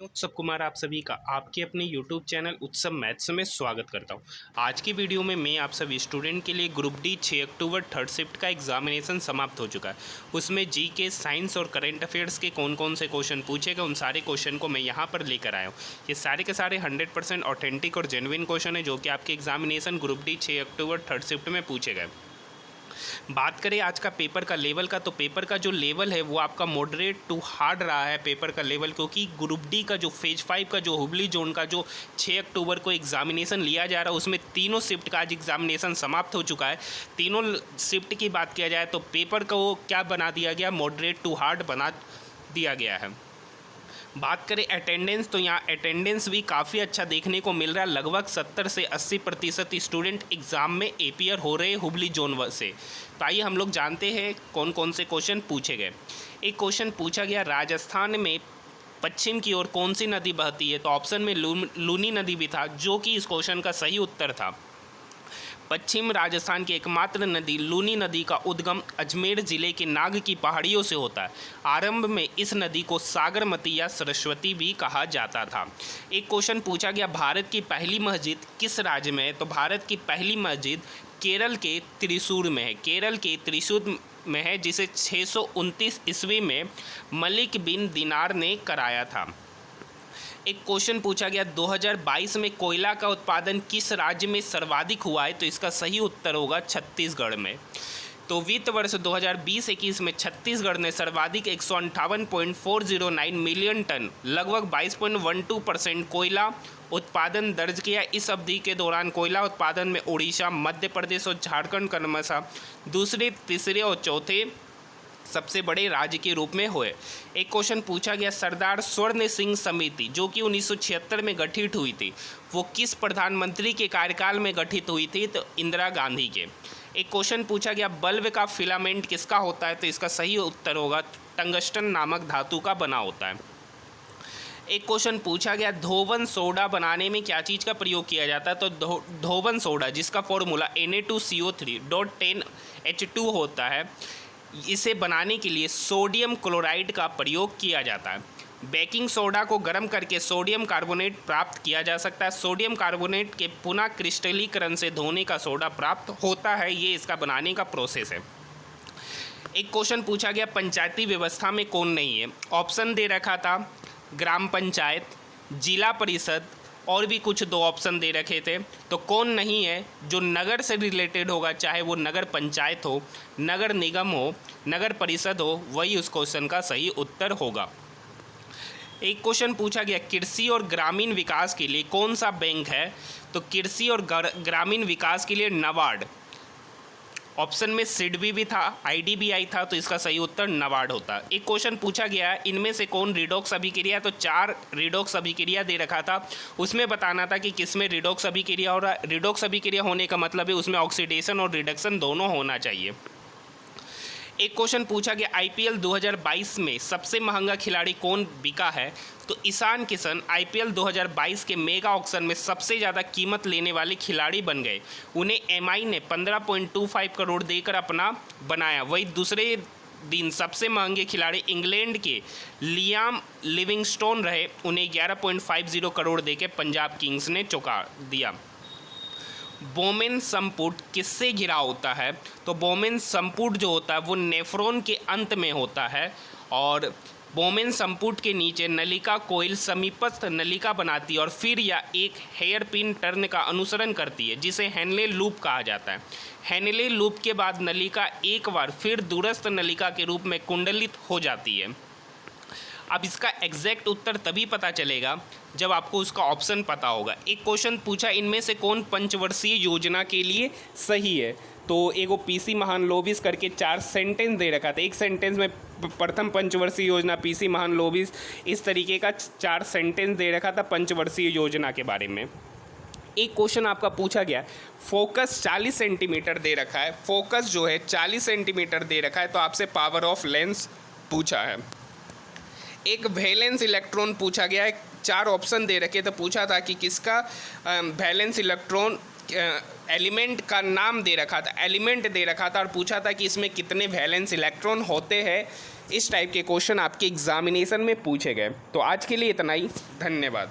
उत्सव कुमार आप सभी का आपके अपने YouTube चैनल उत्सव मैथ्स में स्वागत करता हूं। आज की वीडियो में मैं आप सभी स्टूडेंट के लिए ग्रुप डी 6 अक्टूबर थर्ड शिफ्ट का एग्जामिनेशन समाप्त हो चुका है। उसमें जीके, साइंस और करंट अफेयर्स के कौन कौन से क्वेश्चन पूछे गए, उन सारे क्वेश्चन को मैं यहां पर लेकर आया हूं। ये सारे के सारे 100% ऑथेंटिक और जेन्युइन क्वेश्चन है जो कि आपके एग्जामिनेशन ग्रुप डी 6 अक्टूबर थर्ड शिफ्ट में पूछे गए। बात करें आज का पेपर का लेवल का, तो पेपर का जो लेवल है वो आपका मॉडरेट टू हार्ड रहा है पेपर का लेवल, क्योंकि ग्रुप डी का जो फेज 5 का जो हुबली जोन का जो 6 अक्टूबर को एग्जामिनेशन लिया जा रहा है उसमें तीनों शिफ्ट का आज एग्जामिनेशन समाप्त हो चुका है। तीनों शिफ्ट की बात किया जाए तो पेपर को क्या बना दिया गया, मॉडरेट टू हार्ड बना दिया गया है। बात करें अटेंडेंस, तो यहाँ अटेंडेंस भी काफ़ी अच्छा देखने को मिल रहा है। लगभग 70 से 80% स्टूडेंट एग्ज़ाम में एपियर हो रहे हुबली जोन से। तो आइए हम लोग जानते हैं कौन कौन से क्वेश्चन पूछे गए। एक क्वेश्चन पूछा गया, राजस्थान में पश्चिम की ओर कौन सी नदी बहती है, तो ऑप्शन में लूनी नदी भी था, जो कि इस क्वेश्चन का सही उत्तर था। पश्चिम राजस्थान की एकमात्र नदी लूनी नदी का उद्गम अजमेर जिले के नाग की पहाड़ियों से होता है। आरंभ में इस नदी को सागरमती या सरस्वती भी कहा जाता था। एक क्वेश्चन पूछा गया, भारत की पहली मस्जिद किस राज्य में है, तो भारत की पहली मस्जिद केरल के त्रिशूर में है। केरल के त्रिशूर में है, जिसे 629 ईस्वी में मलिक बिन दिनार ने कराया था। एक क्वेश्चन पूछा गया, 2022 में कोयला का उत्पादन किस राज्य में सर्वाधिक हुआ है, तो इसका सही उत्तर होगा छत्तीसगढ़ में। तो वित्त वर्ष 2020-21 में छत्तीसगढ़ ने सर्वाधिक 158.409 मिलियन टन लगभग 22.12% कोयला उत्पादन दर्ज किया। इस अवधि के दौरान कोयला उत्पादन में उड़ीसा, मध्य प्रदेश और झारखंड क्रमशः दूसरे, तीसरे और चौथे सबसे बड़े राज्य के रूप में हुए। एक क्वेश्चन पूछा गया, सरदार स्वर्ण सिंह समिति जो कि 1976 में गठित हुई थी, वो किस प्रधानमंत्री के कार्यकाल में गठित हुई थी, तो इंदिरा गांधी के। एक क्वेश्चन पूछा गया, बल्ब का फिलामेंट किसका होता है, तो इसका सही उत्तर होगा टंगस्टन नामक धातु का बना होता है। एक क्वेश्चन पूछा गया, धोवन सोडा बनाने में क्या चीज़ का प्रयोग किया जाता है, तो धोवन सोडा जिसका फॉर्मूला Na2CO3.10H2 होता है, इसे बनाने के लिए सोडियम क्लोराइड का प्रयोग किया जाता है। बेकिंग सोडा को गर्म करके सोडियम कार्बोनेट प्राप्त किया जा सकता है। सोडियम कार्बोनेट के पुनः क्रिस्टलीकरण से धोने का सोडा प्राप्त होता है, ये इसका बनाने का प्रोसेस है। एक क्वेश्चन पूछा गया, पंचायती व्यवस्था में कौन नहीं है, ऑप्शन दे रखा था ग्राम पंचायत, जिला परिषद और भी कुछ दो ऑप्शन दे रखे थे। तो कौन नहीं है, जो नगर से रिलेटेड होगा, चाहे वो नगर पंचायत हो, नगर निगम हो, नगर परिषद हो, वही उस क्वेश्चन का सही उत्तर होगा। एक क्वेश्चन पूछा गया, कृषि और ग्रामीण विकास के लिए कौन सा बैंक है, तो कृषि और ग्रामीण विकास के लिए नाबार्ड। ऑप्शन में सिडबी भी था, आईडीबीआई था, तो इसका सही उत्तर नाबार्ड होता। एक क्वेश्चन पूछा गया, इनमें से कौन रिडॉक्स अभिक्रिया, तो 4 रिडॉक्स अभिक्रिया दे रखा था, उसमें बताना था कि किसमें रिडॉक्स अभिक्रिया हो रहा है। रिडॉक्स अभिक्रिया होने का मतलब है उसमें ऑक्सीडेशन और रिडक्शन दोनों होना चाहिए। एक क्वेश्चन पूछा गया, आईपीएल 2022 में सबसे महंगा खिलाड़ी कौन बिका है, तो ईशान किशन आईपीएल 2022 के मेगा ऑक्शन में सबसे ज़्यादा कीमत लेने वाले खिलाड़ी बन गए। उन्हें एमआई ने 15.25 करोड़ देकर अपना बनाया। वही दूसरे दिन सबसे महंगे खिलाड़ी इंग्लैंड के लियाम लिविंगस्टोन रहे, उन्हें 11.50 करोड़ देकर पंजाब किंग्स ने चुका दिया। बोमेन संपुट किससे घिरा होता है, तो बोमेन संपुट जो होता है वो नेफ्रॉन के अंत में होता है, और बोमेन संपुट के नीचे नलिका कोइल समीपस्थ नलिका बनाती है और फिर यह एक हेयर पिन टर्न का अनुसरण करती है, जिसे हेनले लूप कहा जाता है। हेनले लूप के बाद नलिका एक बार फिर दूरस्थ नलिका के रूप में कुंडलित हो जाती है। अब इसका एग्जैक्ट उत्तर तभी पता चलेगा जब आपको उसका ऑप्शन पता होगा। एक क्वेश्चन पूछा, इनमें से कौन पंचवर्षीय योजना के लिए सही है, तो एगो पीसी महालनोबिस करके 4 सेंटेंस दे रखा था। एक सेंटेंस में प्रथम पंचवर्षीय योजना, पीसी महालनोबिस, इस तरीके का 4 सेंटेंस दे रखा था पंचवर्षीय योजना के बारे में। एक क्वेश्चन आपका पूछा गया, फोकस 40 सेंटीमीटर दे रखा है, फोकस जो है 40 सेंटीमीटर दे रखा है, तो आपसे पावर ऑफ लेंस पूछा है। एक वैलेंस इलेक्ट्रॉन पूछा गया है, 4 ऑप्शन दे रखे, तो पूछा था कि किसका वैलेंस इलेक्ट्रॉन एलिमेंट का नाम दे रखा था, एलिमेंट दे रखा था, और पूछा था कि इसमें कितने वैलेंस इलेक्ट्रॉन होते हैं, इस टाइप के क्वेश्चन आपके एग्जामिनेशन में पूछे गए। तो आज के लिए इतना ही, धन्यवाद।